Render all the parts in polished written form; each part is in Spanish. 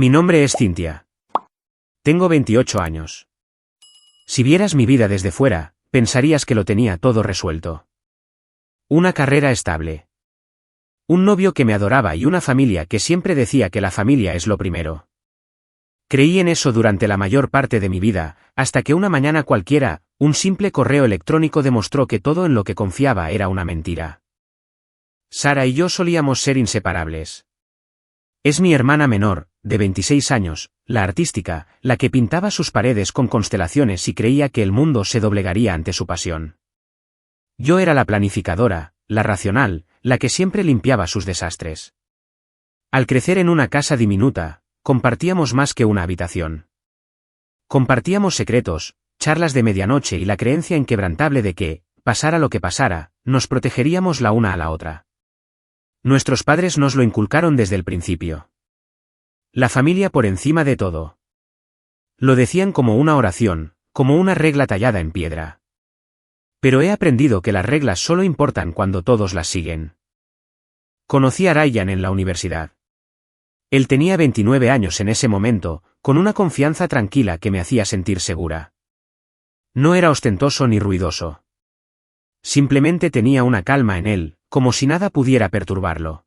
Mi nombre es Cynthia. Tengo 28 años. Si vieras mi vida desde fuera, pensarías que lo tenía todo resuelto. Una carrera estable. Un novio que me adoraba y una familia que siempre decía que la familia es lo primero. Creí en eso durante la mayor parte de mi vida, hasta que una mañana cualquiera, un simple correo electrónico demostró que todo en lo que confiaba era una mentira. Sara y yo solíamos ser inseparables. Es mi hermana menor, de 26 años, la artística, la que pintaba sus paredes con constelaciones y creía que el mundo se doblegaría ante su pasión. Yo era la planificadora, la racional, la que siempre limpiaba sus desastres. Al crecer en una casa diminuta, compartíamos más que una habitación. Compartíamos secretos, charlas de medianoche y la creencia inquebrantable de que, pasara lo que pasara, nos protegeríamos la una a la otra. Nuestros padres nos lo inculcaron desde el principio. La familia por encima de todo. Lo decían como una oración, como una regla tallada en piedra. Pero he aprendido que las reglas solo importan cuando todos las siguen. Conocí a Ryan en la universidad. Él tenía 29 años en ese momento, con una confianza tranquila que me hacía sentir segura. No era ostentoso ni ruidoso. Simplemente tenía una calma en él, como si nada pudiera perturbarlo.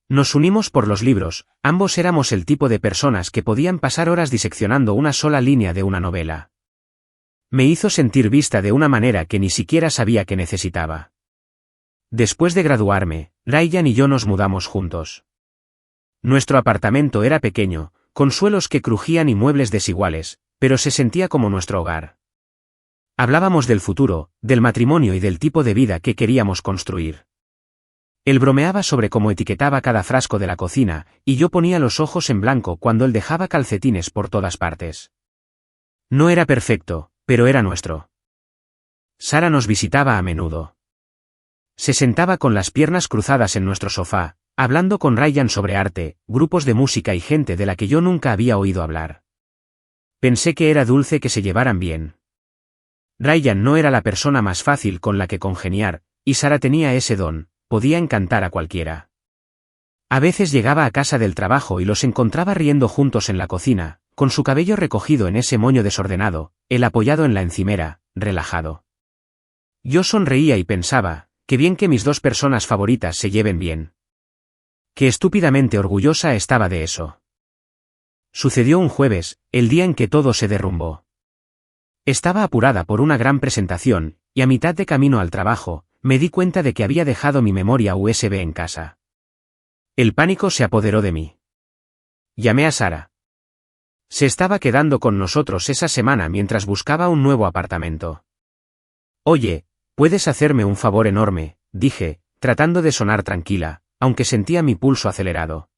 Nos unimos por los libros, ambos éramos el tipo de personas que podían pasar horas diseccionando una sola línea de una novela. Me hizo sentir vista de una manera que ni siquiera sabía que necesitaba. Después de graduarme, Ryan y yo nos mudamos juntos. Nuestro apartamento era pequeño, con suelos que crujían y muebles desiguales, pero se sentía como nuestro hogar. Hablábamos del futuro, del matrimonio y del tipo de vida que queríamos construir. Él bromeaba sobre cómo etiquetaba cada frasco de la cocina, y yo ponía los ojos en blanco cuando él dejaba calcetines por todas partes. No era perfecto, pero era nuestro. Sara nos visitaba a menudo. Se sentaba con las piernas cruzadas en nuestro sofá, hablando con Ryan sobre arte, grupos de música y gente de la que yo nunca había oído hablar. Pensé que era dulce que se llevaran bien. Ryan no era la persona más fácil con la que congeniar, y Sara tenía ese don, podía encantar a cualquiera. A veces llegaba a casa del trabajo y los encontraba riendo juntos en la cocina, con su cabello recogido en ese moño desordenado, él apoyado en la encimera, relajado. Yo sonreía y pensaba, qué bien que mis dos personas favoritas se lleven bien. Qué estúpidamente orgullosa estaba de eso. Sucedió un jueves, el día en que todo se derrumbó. Estaba apurada por una gran presentación, y a mitad de camino al trabajo, me di cuenta de que había dejado mi memoria USB en casa. El pánico se apoderó de mí. Llamé a Sara. Se estaba quedando con nosotros esa semana mientras buscaba un nuevo apartamento. Oye, ¿puedes hacerme un favor enorme?, dije, tratando de sonar tranquila, aunque sentía mi pulso acelerado.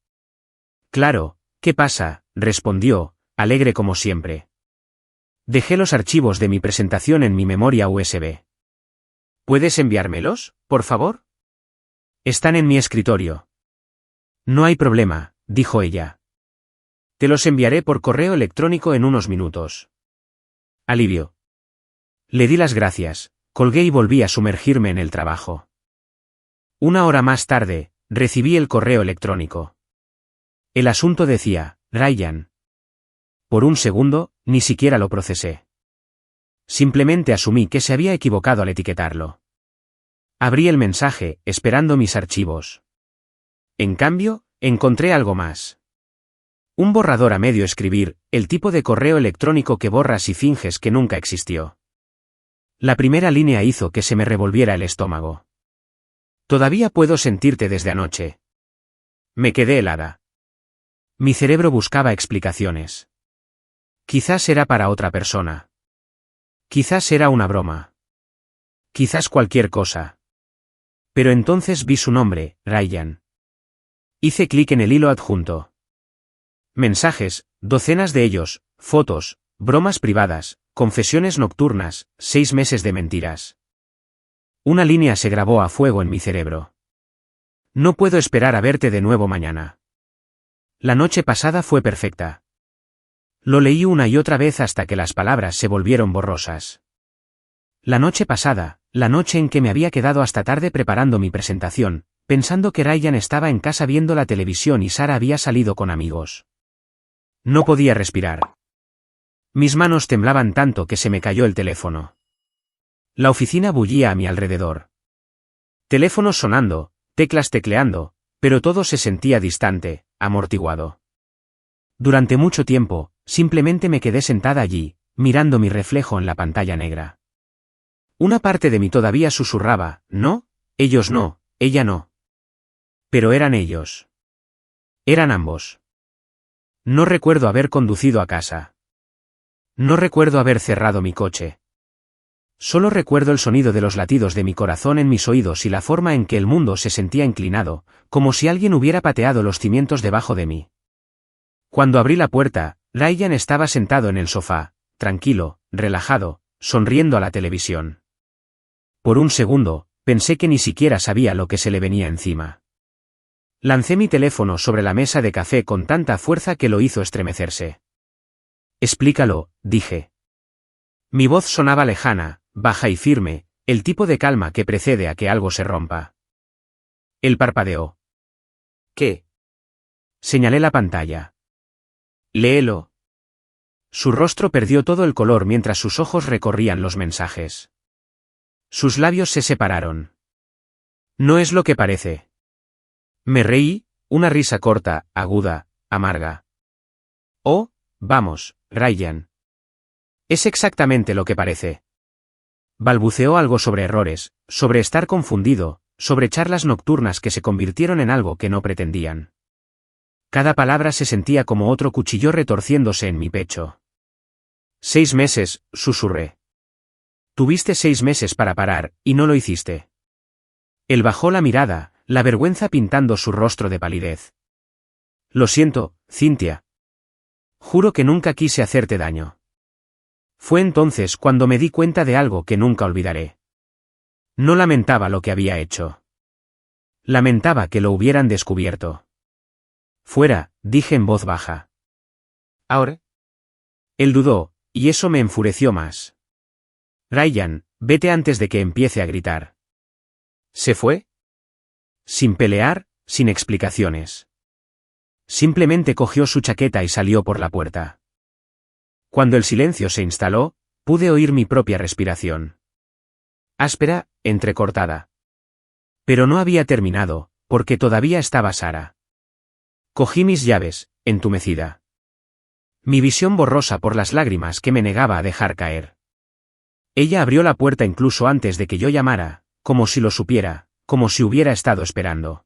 Claro, ¿qué pasa?, respondió, alegre como siempre. Dejé los archivos de mi presentación en mi memoria USB. ¿Puedes enviármelos, por favor? Están en mi escritorio. No hay problema, dijo ella. Te los enviaré por correo electrónico en unos minutos. Alivio. Le di las gracias, colgué y volví a sumergirme en el trabajo. Una hora más tarde, recibí el correo electrónico. El asunto decía, Ryan. Por un segundo, ni siquiera lo procesé. Simplemente asumí que se había equivocado al etiquetarlo. Abrí el mensaje, esperando mis archivos. En cambio, encontré algo más. Un borrador a medio escribir, el tipo de correo electrónico que borras y finges que nunca existió. La primera línea hizo que se me revolviera el estómago. Todavía puedo sentirte desde anoche. Me quedé helada. Mi cerebro buscaba explicaciones. Quizás era para otra persona. Quizás era una broma. Quizás cualquier cosa. Pero entonces vi su nombre, Ryan. Hice clic en el hilo adjunto. Mensajes, docenas de ellos, fotos, bromas privadas, confesiones nocturnas, 6 meses de mentiras. Una línea se grabó a fuego en mi cerebro. No puedo esperar a verte de nuevo mañana. La noche pasada fue perfecta. Lo leí una y otra vez hasta que las palabras se volvieron borrosas. La noche pasada, la noche en que me había quedado hasta tarde preparando mi presentación, pensando que Ryan estaba en casa viendo la televisión y Sara había salido con amigos. No podía respirar. Mis manos temblaban tanto que se me cayó el teléfono. La oficina bullía a mi alrededor. Teléfonos sonando, teclas tecleando, pero todo se sentía distante, amortiguado. Durante mucho tiempo, simplemente me quedé sentada allí, mirando mi reflejo en la pantalla negra. Una parte de mí todavía susurraba, no, ellos no, ella no. Pero eran ellos. Eran ambos. No recuerdo haber conducido a casa. No recuerdo haber cerrado mi coche. Solo recuerdo el sonido de los latidos de mi corazón en mis oídos y la forma en que el mundo se sentía inclinado, como si alguien hubiera pateado los cimientos debajo de mí. Cuando abrí la puerta, Ryan estaba sentado en el sofá, tranquilo, relajado, sonriendo a la televisión. Por un segundo, pensé que ni siquiera sabía lo que se le venía encima. Lancé mi teléfono sobre la mesa de café con tanta fuerza que lo hizo estremecerse. Explícalo, dije. Mi voz sonaba lejana, baja y firme, el tipo de calma que precede a que algo se rompa. Él parpadeó. ¿Qué? Señalé la pantalla. Léelo. Su rostro perdió todo el color mientras sus ojos recorrían los mensajes. Sus labios se separaron. No es lo que parece. Me reí, una risa corta, aguda, amarga. Oh, vamos, Ryan. Es exactamente lo que parece. Balbuceó algo sobre errores, sobre estar confundido, sobre charlas nocturnas que se convirtieron en algo que no pretendían. Cada palabra se sentía como otro cuchillo retorciéndose en mi pecho. 6 meses, susurré. Tuviste 6 meses para parar, y no lo hiciste. Él bajó la mirada, la vergüenza pintando su rostro de palidez. Lo siento, Cynthia. Juro que nunca quise hacerte daño. Fue entonces cuando me di cuenta de algo que nunca olvidaré. No lamentaba lo que había hecho. Lamentaba que lo hubieran descubierto. Fuera, dije en voz baja. ¿Ahora? Él dudó, y eso me enfureció más. Ryan, vete antes de que empiece a gritar. ¿Se fue? Sin pelear, sin explicaciones. Simplemente cogió su chaqueta y salió por la puerta. Cuando el silencio se instaló, pude oír mi propia respiración. Áspera, entrecortada. Pero no había terminado, porque todavía estaba Sara. Cogí mis llaves, entumecida. Mi visión borrosa por las lágrimas que me negaba a dejar caer. Ella abrió la puerta incluso antes de que yo llamara, como si lo supiera, como si hubiera estado esperando.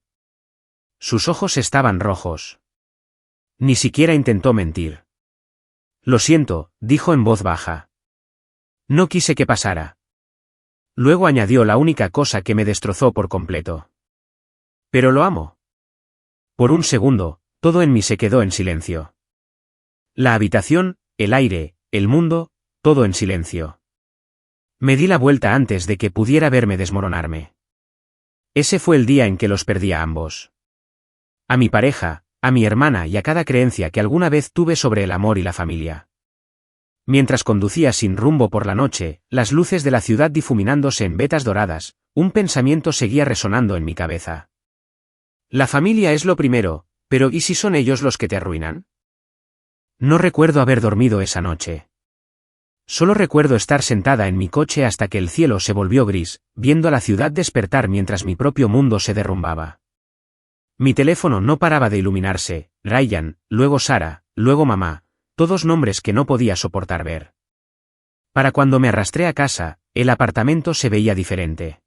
Sus ojos estaban rojos. Ni siquiera intentó mentir. Lo siento, dijo en voz baja. No quise que pasara. Luego añadió la única cosa que me destrozó por completo. Pero lo amo. Por un segundo, todo en mí se quedó en silencio. La habitación, el aire, el mundo, todo en silencio. Me di la vuelta antes de que pudiera verme desmoronarme. Ese fue el día en que los perdí a ambos. A mi pareja, a mi hermana y a cada creencia que alguna vez tuve sobre el amor y la familia. Mientras conducía sin rumbo por la noche, las luces de la ciudad difuminándose en vetas doradas, un pensamiento seguía resonando en mi cabeza. La familia es lo primero, pero ¿y si son ellos los que te arruinan? No recuerdo haber dormido esa noche. Solo recuerdo estar sentada en mi coche hasta que el cielo se volvió gris, viendo a la ciudad despertar mientras mi propio mundo se derrumbaba. Mi teléfono no paraba de iluminarse, Ryan, luego Sara, luego mamá, todos nombres que no podía soportar ver. Para cuando me arrastré a casa, el apartamento se veía diferente.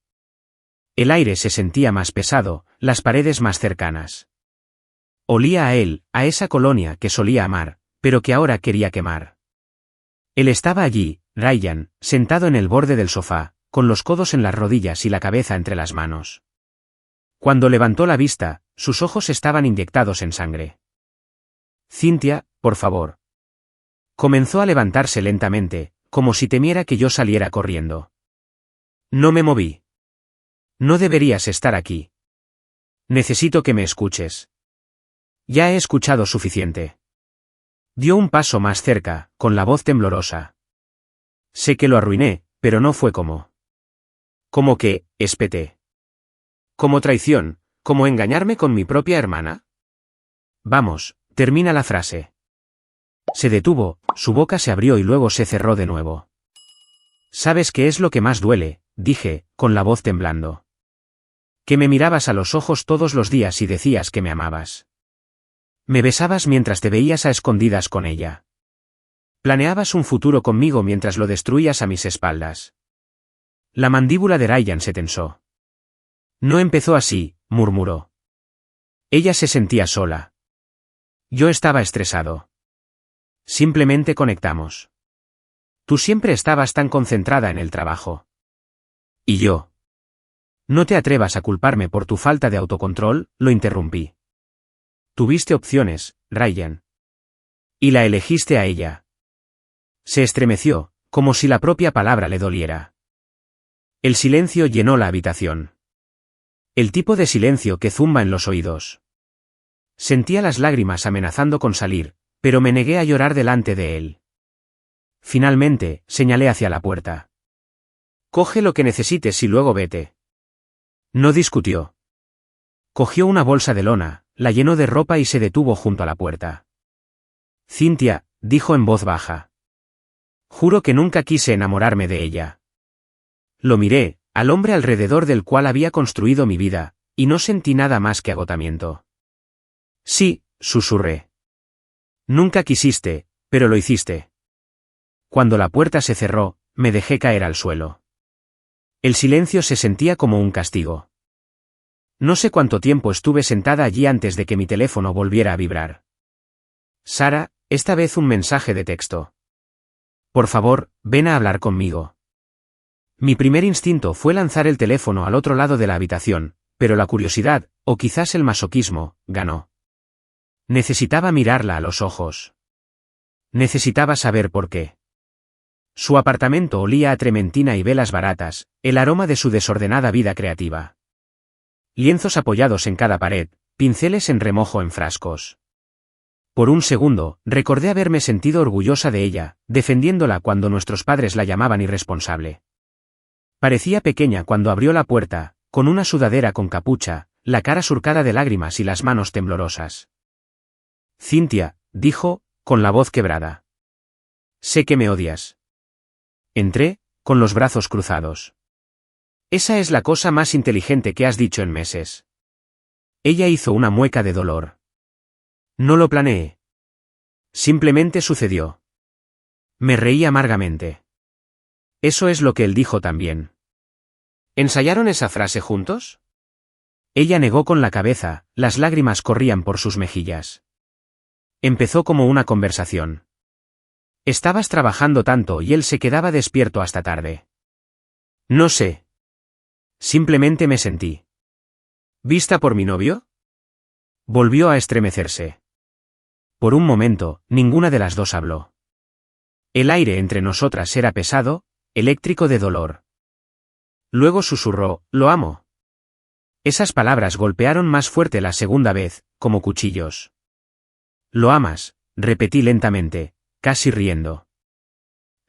El aire se sentía más pesado, las paredes más cercanas. Olía a él, a esa colonia que solía amar, pero que ahora quería quemar. Él estaba allí, Ryan, sentado en el borde del sofá, con los codos en las rodillas y la cabeza entre las manos. Cuando levantó la vista, sus ojos estaban inyectados en sangre. Cynthia, por favor. Comenzó a levantarse lentamente, como si temiera que yo saliera corriendo. No me moví. No deberías estar aquí. Necesito que me escuches. Ya he escuchado suficiente. Dio un paso más cerca, con la voz temblorosa. Sé que lo arruiné, pero no fue como. ¿Cómo que, espeté? ¿Como traición, como engañarme con mi propia hermana? Vamos, termina la frase. Se detuvo, su boca se abrió y luego se cerró de nuevo. ¿Sabes qué es lo que más duele?, dije, con la voz temblando. Que me mirabas a los ojos todos los días y decías que me amabas. Me besabas mientras te veías a escondidas con ella. Planeabas un futuro conmigo mientras lo destruías a mis espaldas. La mandíbula de Ryan se tensó. No empezó así, murmuró. Ella se sentía sola. Yo estaba estresado. Simplemente conectamos. Tú siempre estabas tan concentrada en el trabajo. ¿Y yo? No te atrevas a culparme por tu falta de autocontrol, lo interrumpí. Tuviste opciones, Ryan. Y la elegiste a ella. Se estremeció, como si la propia palabra le doliera. El silencio llenó la habitación. El tipo de silencio que zumba en los oídos. Sentía las lágrimas amenazando con salir, pero me negué a llorar delante de él. Finalmente, señalé hacia la puerta. Coge lo que necesites y luego vete. No discutió. Cogió una bolsa de lona, la llenó de ropa y se detuvo junto a la puerta. Cynthia, dijo en voz baja. Juro que nunca quise enamorarme de ella. Lo miré, al hombre alrededor del cual había construido mi vida, y no sentí nada más que agotamiento. Sí, susurré. Nunca quisiste, pero lo hiciste. Cuando la puerta se cerró, me dejé caer al suelo. El silencio se sentía como un castigo. No sé cuánto tiempo estuve sentada allí antes de que mi teléfono volviera a vibrar. Sara, esta vez un mensaje de texto. Por favor, ven a hablar conmigo. Mi primer instinto fue lanzar el teléfono al otro lado de la habitación, pero la curiosidad, o quizás el masoquismo, ganó. Necesitaba mirarla a los ojos. Necesitaba saber por qué. Su apartamento olía a trementina y velas baratas, el aroma de su desordenada vida creativa. Lienzos apoyados en cada pared, pinceles en remojo en frascos. Por un segundo, recordé haberme sentido orgullosa de ella, defendiéndola cuando nuestros padres la llamaban irresponsable. Parecía pequeña cuando abrió la puerta, con una sudadera con capucha, la cara surcada de lágrimas y las manos temblorosas. Cynthia, dijo, con la voz quebrada. Sé que me odias. Entré, con los brazos cruzados. Esa es la cosa más inteligente que has dicho en meses. Ella hizo una mueca de dolor. No lo planeé. Simplemente sucedió. Me reí amargamente. Eso es lo que él dijo también. ¿Ensayaron esa frase juntos? Ella negó con la cabeza, las lágrimas corrían por sus mejillas. Empezó como una conversación. Estabas trabajando tanto y él se quedaba despierto hasta tarde. No sé. Simplemente me sentí. ¿Vista por mi novio? Volvió a estremecerse. Por un momento, ninguna de las dos habló. El aire entre nosotras era pesado, eléctrico de dolor. Luego susurró, lo amo. Esas palabras golpearon más fuerte la segunda vez, como cuchillos. Lo amas, repetí lentamente, casi riendo.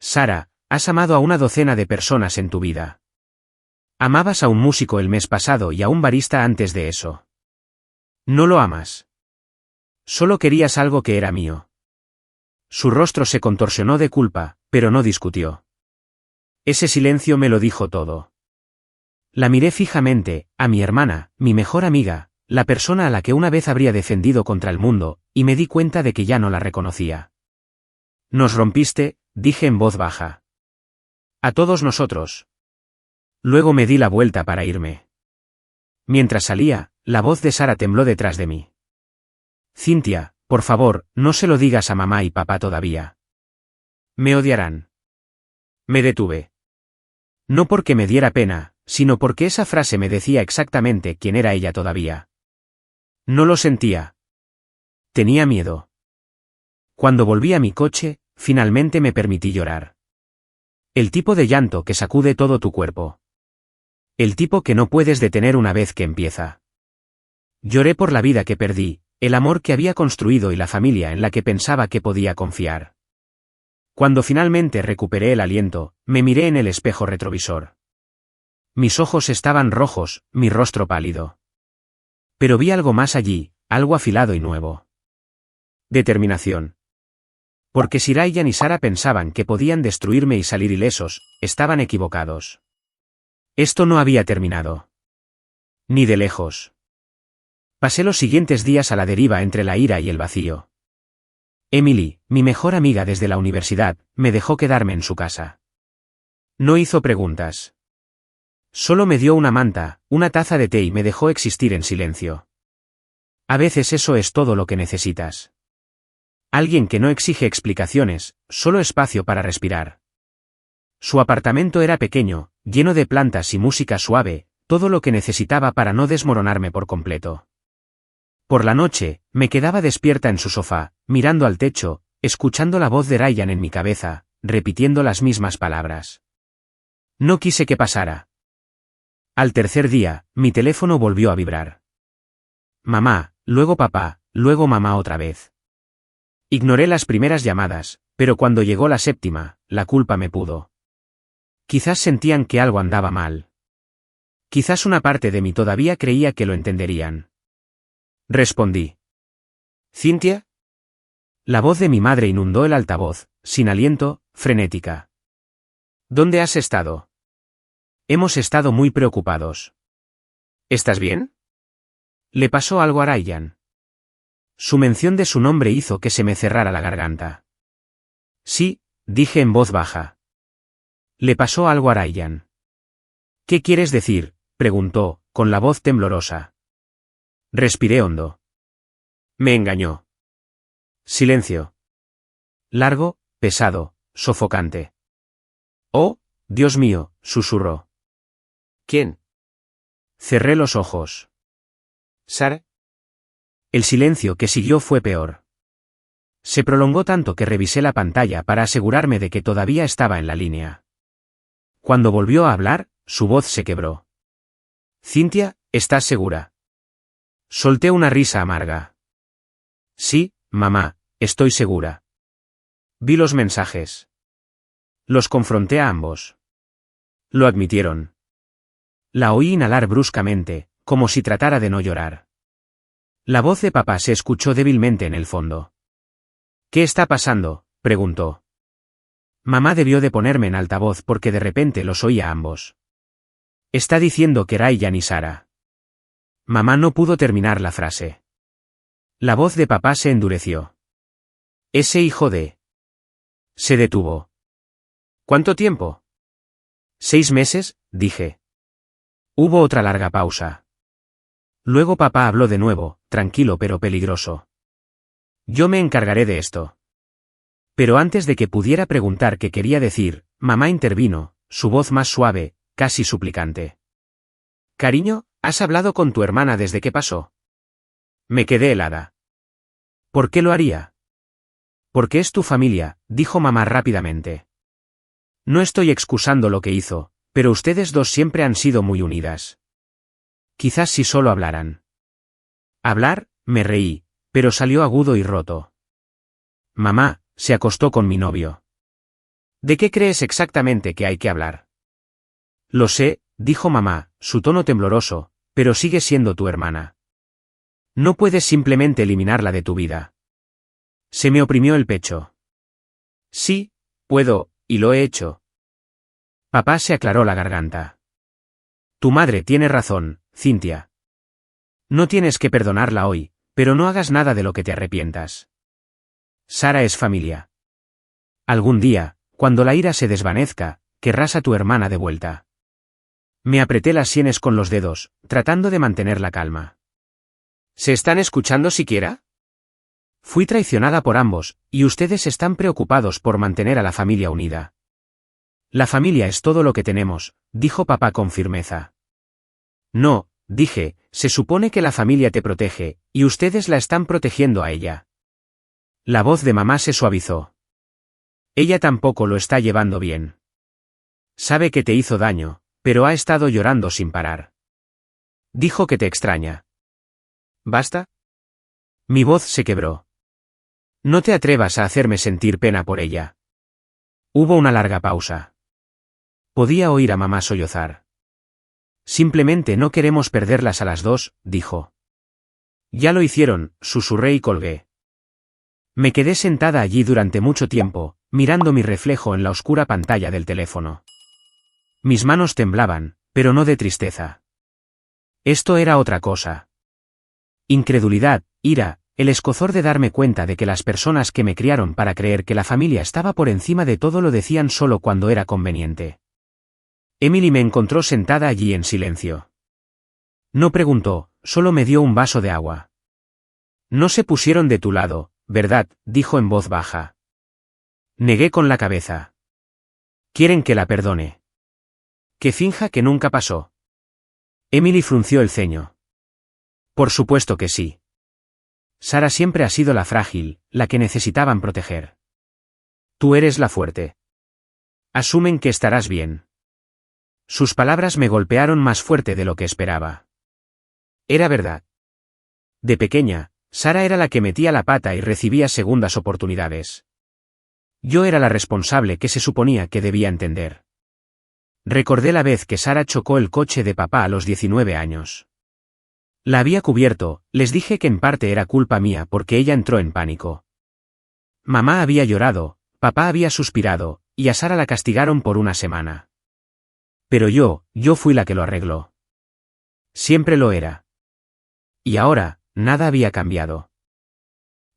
Sara, has amado a una docena de personas en tu vida. Amabas a un músico el mes pasado y a un barista antes de eso. No lo amas. Solo querías algo que era mío. Su rostro se contorsionó de culpa, pero no discutió. Ese silencio me lo dijo todo. La miré fijamente, a mi hermana, mi mejor amiga, la persona a la que una vez habría defendido contra el mundo, y me di cuenta de que ya no la reconocía. Nos rompiste, dije en voz baja. A todos nosotros. Luego me di la vuelta para irme. Mientras salía, la voz de Sara tembló detrás de mí. Cynthia, por favor, no se lo digas a mamá y papá todavía. Me odiarán. Me detuve. No porque me diera pena, sino porque esa frase me decía exactamente quién era ella todavía. No lo sentía. Tenía miedo. Cuando volví a mi coche, finalmente me permití llorar. El tipo de llanto que sacude todo tu cuerpo. El tipo que no puedes detener una vez que empieza. Lloré por la vida que perdí, el amor que había construido y la familia en la que pensaba que podía confiar. Cuando finalmente recuperé el aliento, me miré en el espejo retrovisor. Mis ojos estaban rojos, mi rostro pálido. Pero vi algo más allí, algo afilado y nuevo. Determinación. Porque si Ryan y Sara pensaban que podían destruirme y salir ilesos, estaban equivocados. Esto no había terminado. Ni de lejos. Pasé los siguientes días a la deriva entre la ira y el vacío. Emily, mi mejor amiga desde la universidad, me dejó quedarme en su casa. No hizo preguntas. Solo me dio una manta, una taza de té y me dejó existir en silencio. A veces eso es todo lo que necesitas. Alguien que no exige explicaciones, solo espacio para respirar. Su apartamento era pequeño, lleno de plantas y música suave, todo lo que necesitaba para no desmoronarme por completo. Por la noche, me quedaba despierta en su sofá, mirando al techo, escuchando la voz de Ryan en mi cabeza, repitiendo las mismas palabras. No quise que pasara. Al tercer día, mi teléfono volvió a vibrar. Mamá, luego papá, luego mamá otra vez. Ignoré las primeras llamadas, pero cuando llegó la séptima, la culpa me pudo. Quizás sentían que algo andaba mal. Quizás una parte de mí todavía creía que lo entenderían. Respondí. ¿Cynthia? La voz de mi madre inundó el altavoz, sin aliento, frenética. ¿Dónde has estado? Hemos estado muy preocupados. ¿Estás bien? ¿Le pasó algo a Ryan? Su mención de su nombre hizo que se me cerrara la garganta. Sí, dije en voz baja. ¿Le pasó algo a Ryan? ¿Qué quieres decir?, preguntó, con la voz temblorosa. Respiré hondo. Me engañó. Silencio. Largo, pesado, sofocante. Oh, Dios mío, susurró. ¿Quién? Cerré los ojos. ¿Sara? El silencio que siguió fue peor. Se prolongó tanto que revisé la pantalla para asegurarme de que todavía estaba en la línea. Cuando volvió a hablar, su voz se quebró. Cynthia, ¿estás segura? Solté una risa amarga. Sí, mamá, estoy segura. Vi los mensajes. Los confronté a ambos. Lo admitieron. La oí inhalar bruscamente, como si tratara de no llorar. La voz de papá se escuchó débilmente en el fondo. ¿Qué está pasando?, preguntó. Mamá debió de ponerme en altavoz porque de repente los oí a ambos. Está diciendo que Ryan y Sara. Mamá no pudo terminar la frase. La voz de papá se endureció. Ese hijo de... Se detuvo. ¿Cuánto tiempo? 6 meses, dije. Hubo otra larga pausa. Luego papá habló de nuevo, tranquilo pero peligroso. Yo me encargaré de esto. Pero antes de que pudiera preguntar qué quería decir, mamá intervino, su voz más suave, casi suplicante. Cariño, ¿has hablado con tu hermana desde que pasó? Me quedé helada. ¿Por qué lo haría? Porque es tu familia, dijo mamá rápidamente. No estoy excusando lo que hizo, pero ustedes dos siempre han sido muy unidas. Quizás si solo hablaran. ¿Hablar?, me reí, pero salió agudo y roto. Mamá, se acostó con mi novio. ¿De qué crees exactamente que hay que hablar? Lo sé, dijo mamá, su tono tembloroso, pero sigue siendo tu hermana. No puedes simplemente eliminarla de tu vida. Se me oprimió el pecho. Sí, puedo, y lo he hecho. Papá se aclaró la garganta. Tu madre tiene razón, Cynthia. No tienes que perdonarla hoy, pero no hagas nada de lo que te arrepientas. Sara es familia. Algún día, cuando la ira se desvanezca, querrás a tu hermana de vuelta. Me apreté las sienes con los dedos, tratando de mantener la calma. ¿Se están escuchando siquiera? Fui traicionada por ambos, y ustedes están preocupados por mantener a la familia unida. La familia es todo lo que tenemos, dijo papá con firmeza. No, dije, se supone que la familia te protege, y ustedes la están protegiendo a ella. La voz de mamá se suavizó. Ella tampoco lo está llevando bien. Sabe que te hizo daño, pero ha estado llorando sin parar. Dijo que te extraña. ¿Basta? Mi voz se quebró. No te atrevas a hacerme sentir pena por ella. Hubo una larga pausa. Podía oír a mamá sollozar. Simplemente no queremos perderlas a las dos, dijo. Ya lo hicieron, susurré y colgué. Me quedé sentada allí durante mucho tiempo, mirando mi reflejo en la oscura pantalla del teléfono. Mis manos temblaban, pero no de tristeza. Esto era otra cosa. Incredulidad, ira, el escozor de darme cuenta de que las personas que me criaron para creer que la familia estaba por encima de todo lo decían solo cuando era conveniente. Emily me encontró sentada allí en silencio. No preguntó, solo me dio un vaso de agua. No se pusieron de tu lado, ¿verdad?, dijo en voz baja. Negué con la cabeza. Quieren que la perdone. Que finja que nunca pasó. Emily frunció el ceño. Por supuesto que sí. Sara siempre ha sido la frágil, la que necesitaban proteger. Tú eres la fuerte. Asumen que estarás bien. Sus palabras me golpearon más fuerte de lo que esperaba. Era verdad. De pequeña, Sara era la que metía la pata y recibía segundas oportunidades. Yo era la responsable que se suponía que debía entender. Recordé la vez que Sara chocó el coche de papá a los 19 años. La había cubierto, les dije que en parte era culpa mía porque ella entró en pánico. Mamá había llorado, papá había suspirado, y a Sara la castigaron por una semana. Pero yo fui la que lo arregló. Siempre lo era. Y ahora, nada había cambiado.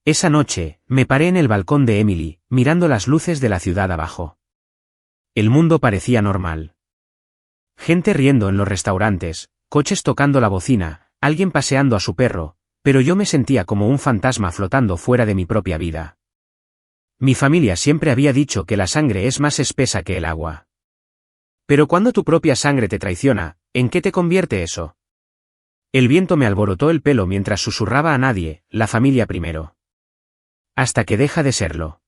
Esa noche, me paré en el balcón de Emily, mirando las luces de la ciudad abajo. El mundo parecía normal. Gente riendo en los restaurantes, coches tocando la bocina, alguien paseando a su perro, pero yo me sentía como un fantasma flotando fuera de mi propia vida. Mi familia siempre había dicho que la sangre es más espesa que el agua. Pero cuando tu propia sangre te traiciona, ¿en qué te convierte eso? El viento me alborotó el pelo mientras susurraba a nadie, la familia primero. Hasta que deja de serlo.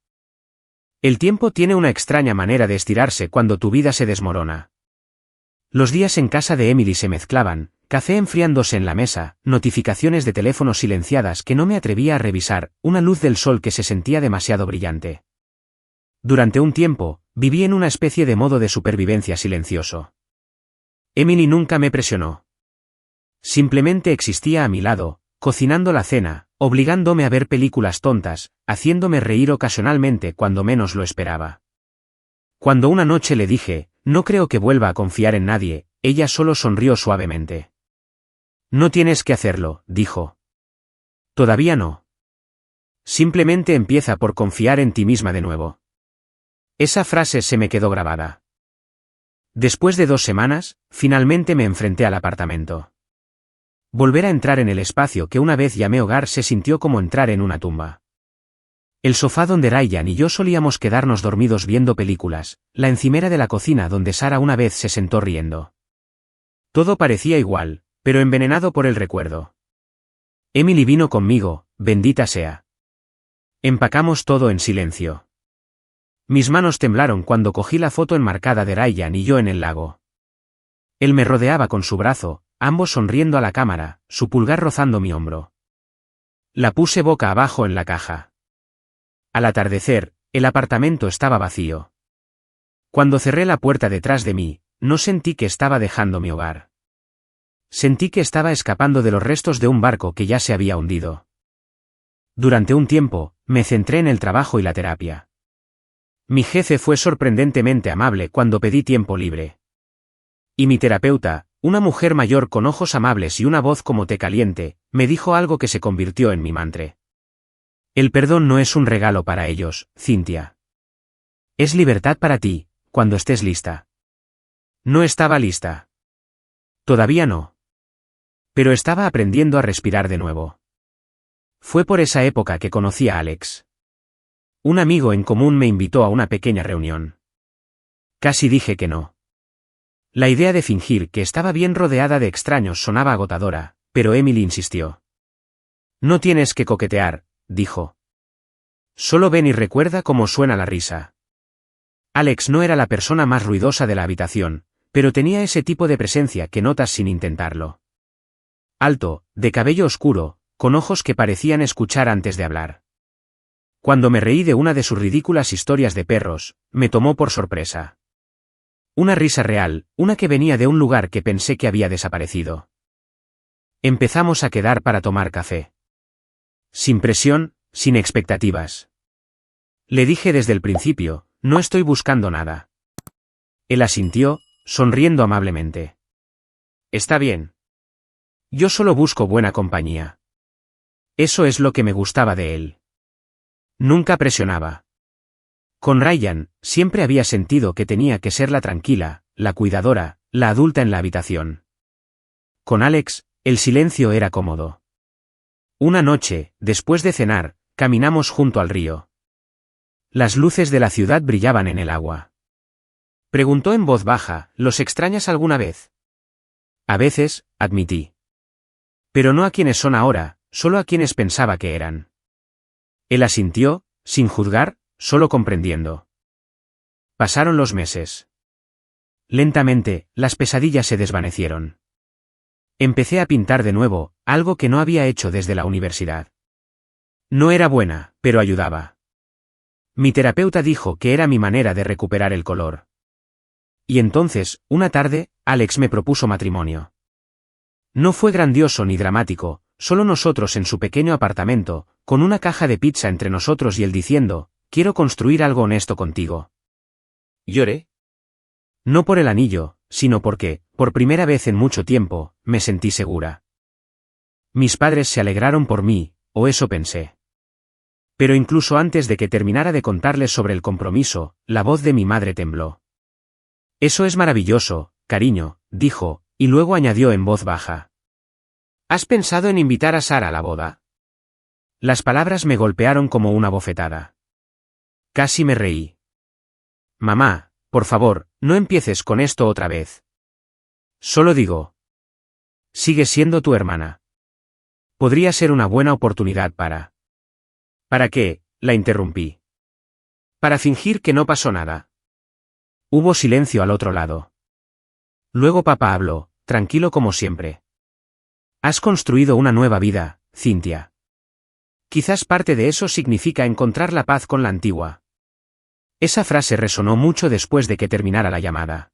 El tiempo tiene una extraña manera de estirarse cuando tu vida se desmorona. Los días en casa de Emily se mezclaban, café enfriándose en la mesa, notificaciones de teléfono silenciadas que no me atrevía a revisar, una luz del sol que se sentía demasiado brillante. Durante un tiempo, viví en una especie de modo de supervivencia silencioso. Emily nunca me presionó. Simplemente existía a mi lado, cocinando la cena, obligándome a ver películas tontas, haciéndome reír ocasionalmente cuando menos lo esperaba. Cuando una noche le dije, no creo que vuelva a confiar en nadie, ella solo sonrió suavemente. No tienes que hacerlo, dijo. Todavía no. Simplemente empieza por confiar en ti misma de nuevo. Esa frase se me quedó grabada. Después de 2 semanas, finalmente me enfrenté al apartamento. Volver a entrar en el espacio que una vez llamé hogar se sintió como entrar en una tumba. El sofá donde Ryan y yo solíamos quedarnos dormidos viendo películas, la encimera de la cocina donde Sara una vez se sentó riendo. Todo parecía igual, pero envenenado por el recuerdo. Emily vino conmigo, bendita sea. Empacamos todo en silencio. Mis manos temblaron cuando cogí la foto enmarcada de Ryan y yo en el lago. Él me rodeaba con su brazo, ambos sonriendo a la cámara, su pulgar rozando mi hombro. La puse boca abajo en la caja. Al atardecer, el apartamento estaba vacío. Cuando cerré la puerta detrás de mí, no sentí que estaba dejando mi hogar. Sentí que estaba escapando de los restos de un barco que ya se había hundido. Durante un tiempo, me centré en el trabajo y la terapia. Mi jefe fue sorprendentemente amable cuando pedí tiempo libre. Y mi terapeuta, una mujer mayor con ojos amables y una voz como té caliente, me dijo algo que se convirtió en mi mantra. El perdón no es un regalo para ellos, Cynthia. Es libertad para ti, cuando estés lista. No estaba lista. Todavía no. Pero estaba aprendiendo a respirar de nuevo. Fue por esa época que conocí a Alex. Un amigo en común me invitó a una pequeña reunión. Casi dije que no. La idea de fingir que estaba bien rodeada de extraños sonaba agotadora, pero Emily insistió. No tienes que coquetear, dijo. Solo ven y recuerda cómo suena la risa. Alex no era la persona más ruidosa de la habitación, pero tenía ese tipo de presencia que notas sin intentarlo. Alto, de cabello oscuro, con ojos que parecían escuchar antes de hablar. Cuando me reí de una de sus ridículas historias de perros, me tomó por sorpresa. Una risa real, una que venía de un lugar que pensé que había desaparecido. Empezamos a quedar para tomar café. Sin presión, sin expectativas. Le dije desde el principio, no estoy buscando nada. Él asintió, sonriendo amablemente. Está bien. Yo solo busco buena compañía. Eso es lo que me gustaba de él. Nunca presionaba. Con Ryan, siempre había sentido que tenía que ser la tranquila, la cuidadora, la adulta en la habitación. Con Alex, el silencio era cómodo. Una noche, después de cenar, caminamos junto al río. Las luces de la ciudad brillaban en el agua. Preguntó en voz baja, ¿los extrañas alguna vez? A veces, admití. Pero no a quienes son ahora, solo a quienes pensaba que eran. Él asintió, sin juzgar, solo comprendiendo. Pasaron los meses. Lentamente, las pesadillas se desvanecieron. Empecé a pintar de nuevo, algo que no había hecho desde la universidad. No era buena, pero ayudaba. Mi terapeuta dijo que era mi manera de recuperar el color. Y entonces, una tarde, Alex me propuso matrimonio. No fue grandioso ni dramático, solo nosotros en su pequeño apartamento, con una caja de pizza entre nosotros y él diciendo, quiero construir algo honesto contigo. Lloré. No por el anillo, sino porque, por primera vez en mucho tiempo, me sentí segura. Mis padres se alegraron por mí, o eso pensé. Pero incluso antes de que terminara de contarles sobre el compromiso, la voz de mi madre tembló. Eso es maravilloso, cariño, dijo, y luego añadió en voz baja. ¿Has pensado en invitar a Sara a la boda? Las palabras me golpearon como una bofetada. Casi me reí. Mamá, por favor, no empieces con esto otra vez. Solo digo. Sigue siendo tu hermana. Podría ser una buena oportunidad para... ¿Para qué? La interrumpí. Para fingir que no pasó nada. Hubo silencio al otro lado. Luego papá habló, tranquilo como siempre. Has construido una nueva vida, Cynthia. Quizás parte de eso significa encontrar la paz con la antigua. Esa frase resonó mucho después de que terminara la llamada.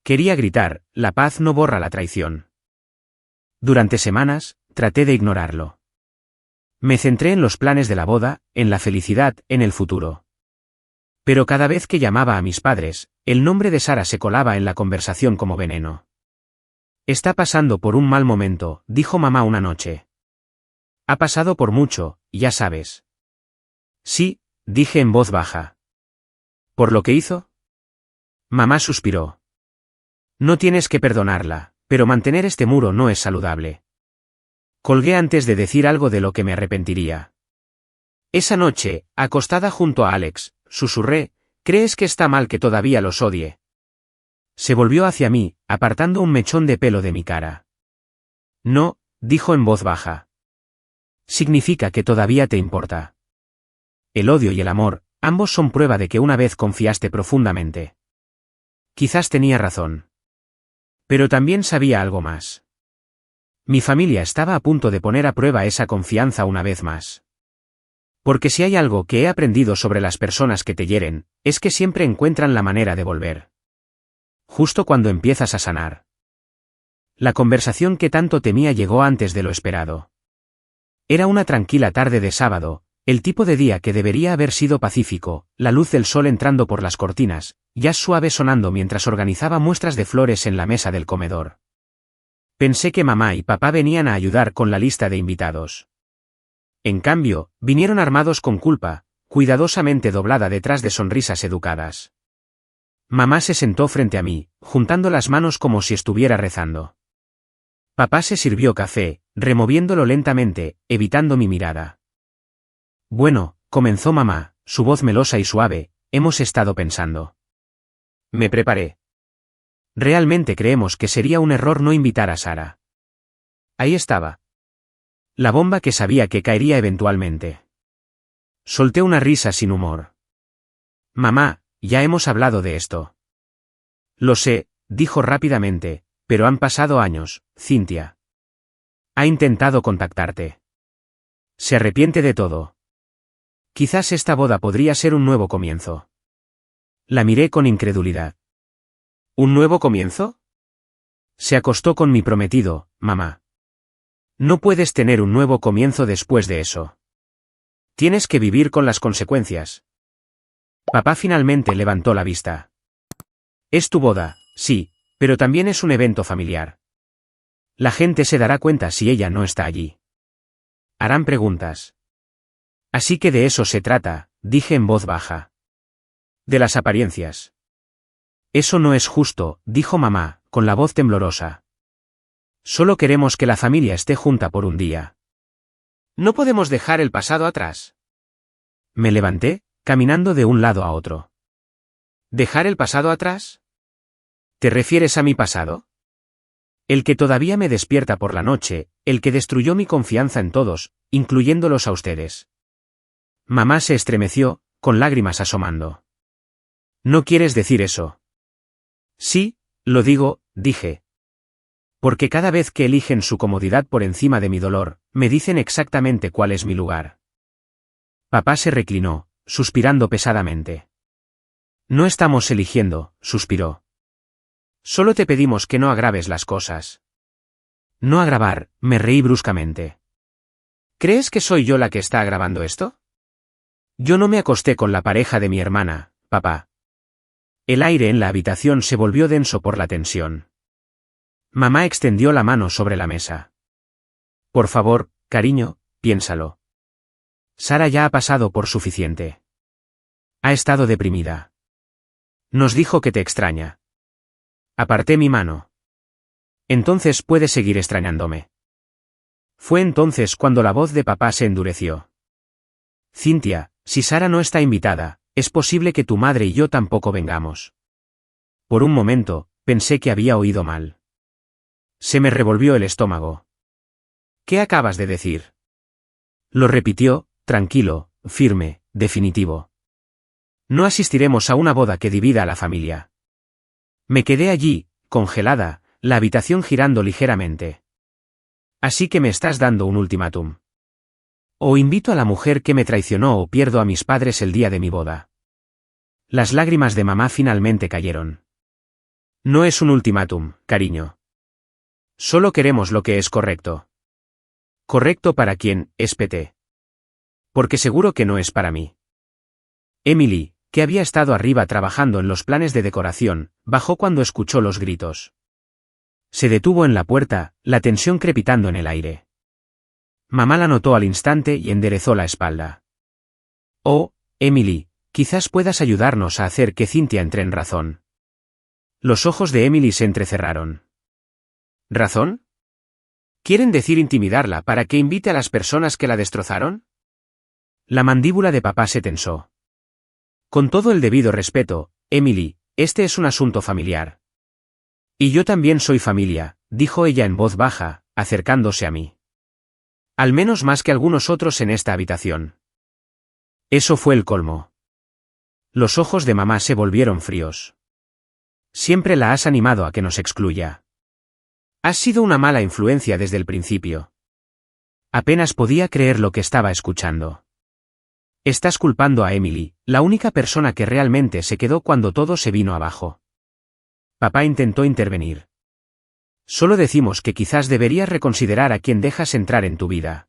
Quería gritar, la paz no borra la traición. Durante semanas, traté de ignorarlo. Me centré en los planes de la boda, en la felicidad, en el futuro. Pero cada vez que llamaba a mis padres, el nombre de Sara se colaba en la conversación como veneno. Está pasando por un mal momento, dijo mamá una noche. Ha pasado por mucho, ya sabes. Sí, dije en voz baja. ¿Por lo que hizo? Mamá suspiró. No tienes que perdonarla, pero mantener este muro no es saludable. Colgué antes de decir algo de lo que me arrepentiría. Esa noche, acostada junto a Alex, susurré, ¿crees que está mal que todavía los odie? Se volvió hacia mí, apartando un mechón de pelo de mi cara. No, dijo en voz baja. Significa que todavía te importa. El odio y el amor, ambos son prueba de que una vez confiaste profundamente. Quizás tenía razón. Pero también sabía algo más. Mi familia estaba a punto de poner a prueba esa confianza una vez más. Porque si hay algo que he aprendido sobre las personas que te hieren, es que siempre encuentran la manera de volver. Justo cuando empiezas a sanar. La conversación que tanto temía llegó antes de lo esperado. Era una tranquila tarde de sábado, el tipo de día que debería haber sido pacífico, la luz del sol entrando por las cortinas, jazz suave sonando mientras organizaba muestras de flores en la mesa del comedor. Pensé que mamá y papá venían a ayudar con la lista de invitados. En cambio, vinieron armados con culpa, cuidadosamente doblada detrás de sonrisas educadas. Mamá se sentó frente a mí, juntando las manos como si estuviera rezando. Papá se sirvió café, removiéndolo lentamente, evitando mi mirada. Bueno, comenzó mamá, su voz melosa y suave, hemos estado pensando. Me preparé. Realmente creemos que sería un error no invitar a Sara. Ahí estaba. La bomba que sabía que caería eventualmente. Solté una risa sin humor. Mamá, ya hemos hablado de esto. Lo sé, dijo rápidamente, pero han pasado años, Cynthia. Ha intentado contactarte. Se arrepiente de todo. Quizás esta boda podría ser un nuevo comienzo. La miré con incredulidad. ¿Un nuevo comienzo? Se acostó con mi prometido, mamá. No puedes tener un nuevo comienzo después de eso. Tienes que vivir con las consecuencias. Papá finalmente levantó la vista. Es tu boda, sí, pero también es un evento familiar. La gente se dará cuenta si ella no está allí. Harán preguntas. Así que de eso se trata, dije en voz baja. De las apariencias. Eso no es justo, dijo mamá, con la voz temblorosa. Solo queremos que la familia esté junta por un día. No podemos dejar el pasado atrás. Me levanté, caminando de un lado a otro. ¿Dejar el pasado atrás? ¿Te refieres a mi pasado? El que todavía me despierta por la noche, el que destruyó mi confianza en todos, incluyéndolos a ustedes. Mamá se estremeció, con lágrimas asomando. ¿No quieres decir eso? Sí, lo digo, dije. Porque cada vez que eligen su comodidad por encima de mi dolor, me dicen exactamente cuál es mi lugar. Papá se reclinó, suspirando pesadamente. No estamos eligiendo, suspiró. Solo te pedimos que no agraves las cosas. No agravar, me reí bruscamente. ¿Crees que soy yo la que está agravando esto? Yo no me acosté con la pareja de mi hermana, papá. El aire en la habitación se volvió denso por la tensión. Mamá extendió la mano sobre la mesa. Por favor, cariño, piénsalo. Sara ya ha pasado por suficiente. Ha estado deprimida. Nos dijo que te extraña. Aparté mi mano. Entonces puedes seguir extrañándome. Fue entonces cuando la voz de papá se endureció. Cynthia, si Sara no está invitada, es posible que tu madre y yo tampoco vengamos. Por un momento, pensé que había oído mal. Se me revolvió el estómago. ¿Qué acabas de decir? Lo repitió, tranquilo, firme, definitivo. No asistiremos a una boda que divida a la familia. Me quedé allí, congelada, la habitación girando ligeramente. Así que me estás dando un ultimátum. O invito a la mujer que me traicionó o pierdo a mis padres el día de mi boda. Las lágrimas de mamá finalmente cayeron. No es un ultimátum, cariño. Solo queremos lo que es correcto. ¿Correcto para quién, espeté? Porque seguro que no es para mí. Emily, que había estado arriba trabajando en los planes de decoración, bajó cuando escuchó los gritos. Se detuvo en la puerta, la tensión crepitando en el aire. Mamá la notó al instante y enderezó la espalda. Oh, Emily, quizás puedas ayudarnos a hacer que Cynthia entre en razón. Los ojos de Emily se entrecerraron. ¿Razón? ¿Quieren decir intimidarla para que invite a las personas que la destrozaron? La mandíbula de papá se tensó. Con todo el debido respeto, Emily, este es un asunto familiar. Y yo también soy familia, dijo ella en voz baja, acercándose a mí. Al menos más que algunos otros en esta habitación. Eso fue el colmo. Los ojos de mamá se volvieron fríos. Siempre la has animado a que nos excluya. Has sido una mala influencia desde el principio. Apenas podía creer lo que estaba escuchando. Estás culpando a Emily, la única persona que realmente se quedó cuando todo se vino abajo. Papá intentó intervenir. Solo decimos que quizás deberías reconsiderar a quién dejas entrar en tu vida.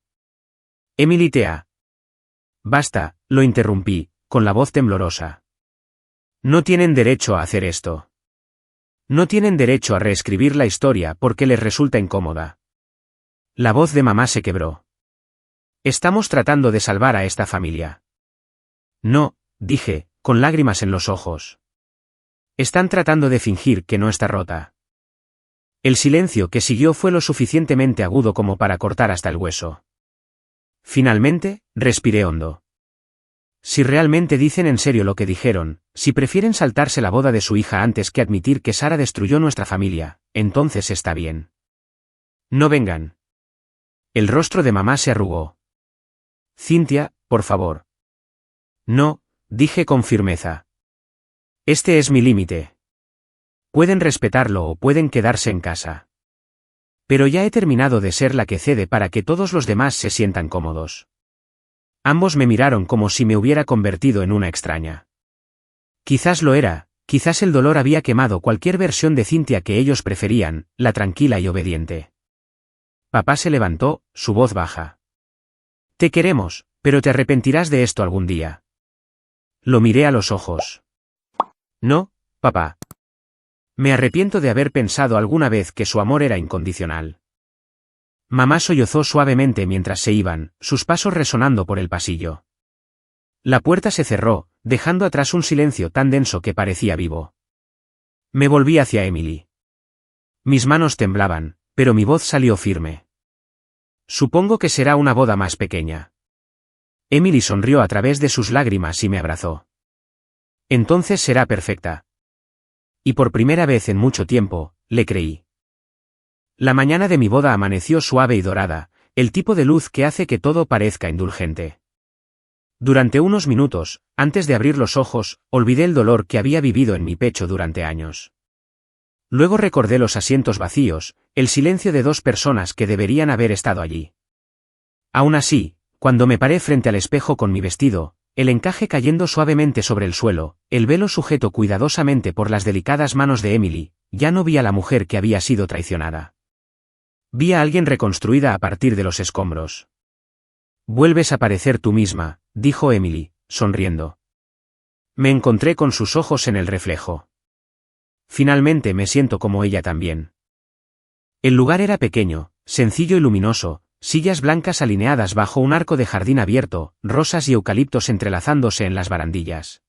Emily te ha... Basta, lo interrumpí, con la voz temblorosa. No tienen derecho a hacer esto. No tienen derecho a reescribir la historia porque les resulta incómoda. La voz de mamá se quebró. Estamos tratando de salvar a esta familia. No, dije, con lágrimas en los ojos. Están tratando de fingir que no está rota. El silencio que siguió fue lo suficientemente agudo como para cortar hasta el hueso. Finalmente, respiré hondo. Si realmente dicen en serio lo que dijeron, si prefieren saltarse la boda de su hija antes que admitir que Sara destruyó nuestra familia, entonces está bien. No vengan. El rostro de mamá se arrugó. Cynthia, por favor. No, dije con firmeza. Este es mi límite. Pueden respetarlo o pueden quedarse en casa. Pero ya he terminado de ser la que cede para que todos los demás se sientan cómodos. Ambos me miraron como si me hubiera convertido en una extraña. Quizás lo era, quizás el dolor había quemado cualquier versión de Cynthia que ellos preferían, la tranquila y obediente. Papá se levantó, su voz baja. Te queremos, Pero te arrepentirás de esto algún día. Lo miré a los ojos. No, papá. Me arrepiento de haber pensado alguna vez que su amor era incondicional. Mamá sollozó suavemente mientras se iban, sus pasos resonando por el pasillo. La puerta se cerró, dejando atrás un silencio tan denso que parecía vivo. Me volví hacia Emily. Mis manos temblaban, pero mi voz salió firme. Supongo que será una boda más pequeña. Emily sonrió a través de sus lágrimas y me abrazó. Entonces será perfecta. Y por primera vez en mucho tiempo, le creí. La mañana de mi boda amaneció suave y dorada, el tipo de luz que hace que todo parezca indulgente. Durante unos minutos, antes de abrir los ojos, olvidé el dolor que había vivido en mi pecho durante años. Luego recordé los asientos vacíos, el silencio de dos personas que deberían haber estado allí. Aún así, cuando me paré frente al espejo con mi vestido, el encaje cayendo suavemente sobre el suelo, el velo sujeto cuidadosamente por las delicadas manos de Emily, ya no vi a la mujer que había sido traicionada. Vi a alguien reconstruida a partir de los escombros. Vuelves a parecer tú misma, dijo Emily, sonriendo. Me encontré con sus ojos en el reflejo. Finalmente me siento como ella también. El lugar era pequeño, sencillo y luminoso, sillas blancas alineadas bajo un arco de jardín abierto, rosas y eucaliptos entrelazándose en las barandillas.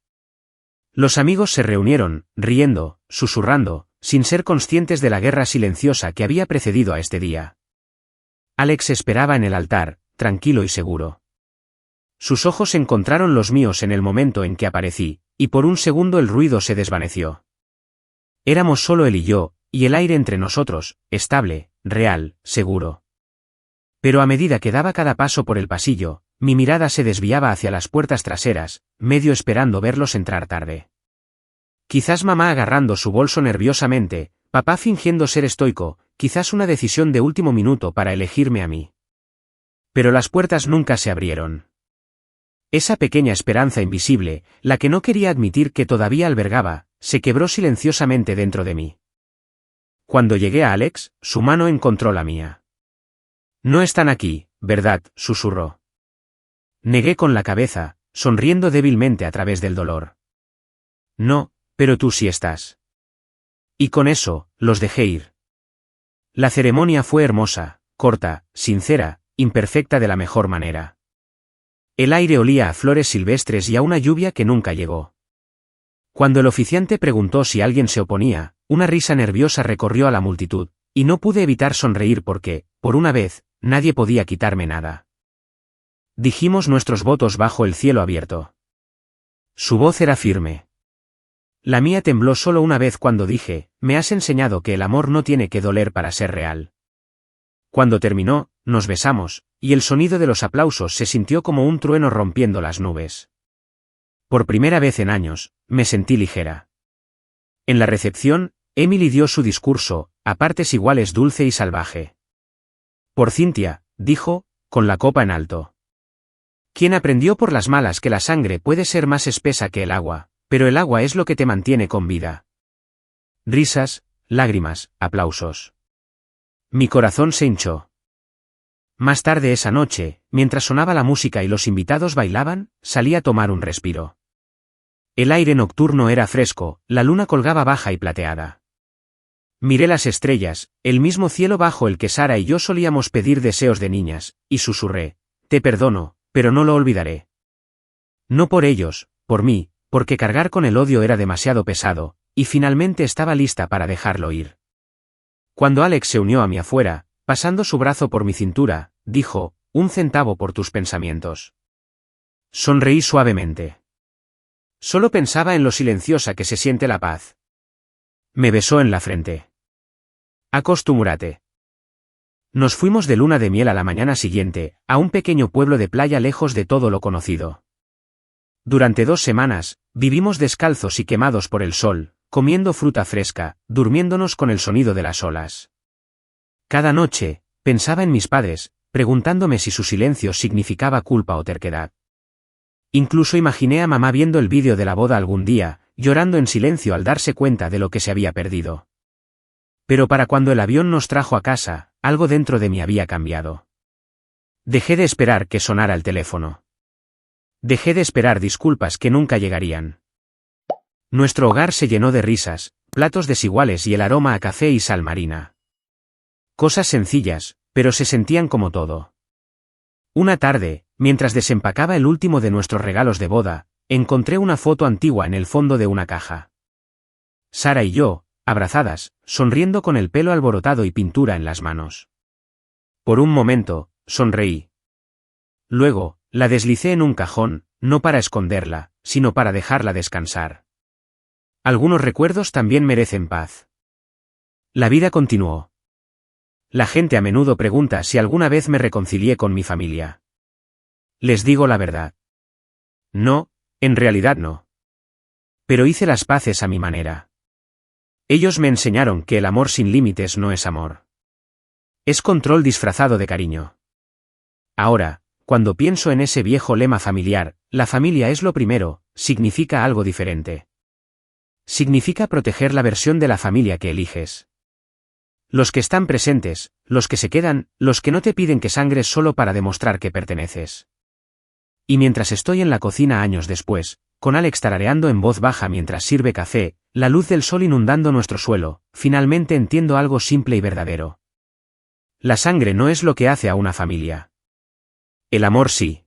Los amigos se reunieron, riendo, susurrando, sin ser conscientes de la guerra silenciosa que había precedido a este día. Alex esperaba en el altar, tranquilo y seguro. Sus ojos encontraron los míos en el momento en que aparecí, y por un segundo el ruido se desvaneció. Éramos solo él y yo, y el aire entre nosotros, estable, real, seguro. Pero a medida que daba cada paso por el pasillo, mi mirada se desviaba hacia las puertas traseras, medio esperando verlos entrar tarde. Quizás mamá agarrando su bolso nerviosamente, papá fingiendo ser estoico, quizás una decisión de último minuto para elegirme a mí. Pero las puertas nunca se abrieron. Esa pequeña esperanza invisible, la que no quería admitir que todavía albergaba, se quebró silenciosamente dentro de mí. Cuando llegué a Alex, su mano encontró la mía. No están aquí, ¿verdad?, susurró. Negué con la cabeza, sonriendo débilmente a través del dolor. No, pero tú sí estás. Y con eso, los dejé ir. La ceremonia fue hermosa, corta, sincera, imperfecta de la mejor manera. El aire olía a flores silvestres y a una lluvia que nunca llegó. Cuando el oficiante preguntó si alguien se oponía, una risa nerviosa recorrió a la multitud, y no pude evitar sonreír porque, por una vez, nadie podía quitarme nada. Dijimos nuestros votos bajo el cielo abierto. Su voz era firme. La mía tembló solo una vez cuando dije, me has enseñado que el amor no tiene que doler para ser real. Cuando terminó, nos besamos, y el sonido de los aplausos se sintió como un trueno rompiendo las nubes. Por primera vez en años, me sentí ligera. En la recepción, Emily dio su discurso, a partes iguales dulce y salvaje. Por Cynthia, dijo, con la copa en alto. Quien aprendió por las malas que la sangre puede ser más espesa que el agua, pero el agua es lo que te mantiene con vida. Risas, lágrimas, aplausos. Mi corazón se hinchó. Más tarde esa noche, mientras sonaba la música y los invitados bailaban, salí a tomar un respiro. El aire nocturno era fresco, la luna colgaba baja y plateada. Miré las estrellas, el mismo cielo bajo el que Sara y yo solíamos pedir deseos de niñas, y susurré, te perdono, pero no lo olvidaré. No por ellos, por mí, porque cargar con el odio era demasiado pesado, y finalmente estaba lista para dejarlo ir. Cuando Alex se unió a mí afuera, pasando su brazo por mi cintura, dijo, 1 centavo por tus pensamientos. Sonreí suavemente. Solo pensaba en lo silenciosa que se siente la paz. Me besó en la frente. Acostúmbrate. Nos fuimos de luna de miel a la mañana siguiente, a un pequeño pueblo de playa lejos de todo lo conocido. Durante 2 semanas, vivimos descalzos y quemados por el sol, comiendo fruta fresca, durmiéndonos con el sonido de las olas. Cada noche, pensaba en mis padres, preguntándome si su silencio significaba culpa o terquedad. Incluso imaginé a mamá viendo el vídeo de la boda algún día, llorando en silencio al darse cuenta de lo que se había perdido. Pero para cuando el avión nos trajo a casa, algo dentro de mí había cambiado. Dejé de esperar que sonara el teléfono. Dejé de esperar disculpas que nunca llegarían. Nuestro hogar se llenó de risas, platos desiguales y el aroma a café y sal marina. Cosas sencillas, pero se sentían como todo. Una tarde, mientras desempacaba el último de nuestros regalos de boda, encontré una foto antigua en el fondo de una caja. Sara y yo, abrazadas, sonriendo con el pelo alborotado y pintura en las manos. Por un momento, sonreí. Luego, la deslicé en un cajón, no para esconderla, sino para dejarla descansar. Algunos recuerdos también merecen paz. La vida continuó. La gente a menudo pregunta si alguna vez me reconcilié con mi familia. Les digo la verdad. No, en realidad no. Pero hice las paces a mi manera. Ellos me enseñaron que el amor sin límites no es amor. Es control disfrazado de cariño. Ahora, cuando pienso en ese viejo lema familiar, la familia es lo primero, significa algo diferente. Significa proteger la versión de la familia que eliges. Los que están presentes, los que se quedan, los que no te piden que sangres solo para demostrar que perteneces. Y mientras estoy en la cocina años después, con Alex tarareando en voz baja mientras sirve café, la luz del sol inundando nuestro suelo, finalmente entiendo algo simple y verdadero. La sangre no es lo que hace a una familia. El amor sí.